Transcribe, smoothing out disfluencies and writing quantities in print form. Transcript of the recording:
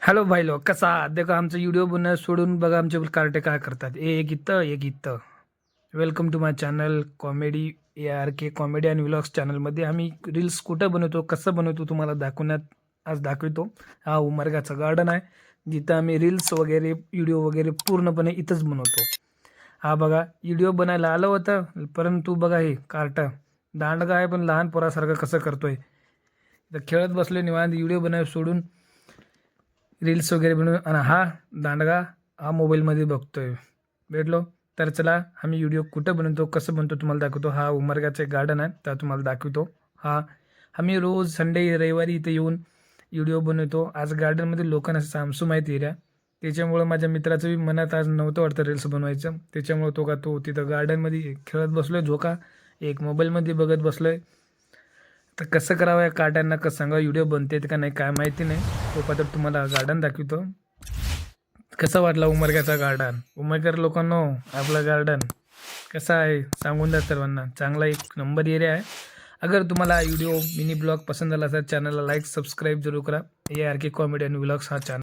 Hello भाई लोक कसा आहात? देखा आमचं व्हिडिओ बनवणं सोडून बघा आमचे कार्टे काय करतात. एक इथं एक इथं. Welcome to my channel comedy ARK comedy and vlogs चॅनलमध्ये आम्ही रील्स कुठं बनवतो, कसं बनवतो तुम्हाला दाखवण्यात आज दाखवतो. हा उमरगाचं गार्डन आहे, जिथं आम्ही रील्स वगैरे व्हिडिओ वगैरे पूर्णपणे इथंच बनवतो. हा बघा व्हिडिओ बनायला आलं होतं, परंतु बघा हे कार्ट दांडगा आहे पण लहान पोरासारखं कसं करतोय. इथं खेळत बसले निवांत व्हिडिओ बनाय सोडून रील्स वगैरे बनवून. आणि हा दांडगा हा मोबाईलमध्ये बघतोय. भेटलो तर चला आम्ही व्हिडिओ कुठं बनवतो कसं बनतो तुम्हाला दाखवतो. हा उमरगाचे गार्डन आहे त्या तुम्हाला दाखवतो. हा आम्ही रोज संडे रविवारी इथे येऊन व्हिडिओ बनवतो. आज गार्डनमध्ये लोकांना सामसूम आहे एरिया, त्याच्यामुळं माझ्या मित्राचं बी मनात आज नव्हतं वाटतं रील्स बनवायचं. त्याच्यामुळं तो तिथं गार्डनमध्ये खेळत बसलोय, झोका एक मोबाईलमध्ये बघत बसलोय. तर कसं करावं या काट्यांना कसं सांगा, व्हिडिओ बनते का नाही काय माहिती नाही. तर तुम्हाला गार्डन दाखवतो. कसं वाटलं उमरग्याचा गार्डन? उमरकर लोकांनो आपलं गार्डन कसं आहे सांगून द्या सर्वांना. चांगला एक नंबर एरिया आहे. अगर तुम्हाला व्हिडिओ मिनी ब्लॉग पसंत आला तर चॅनलला लाईक सबस्क्राईब जरूर करा. ARK कॉमेडी आणि व्लॉग्स हा चॅनल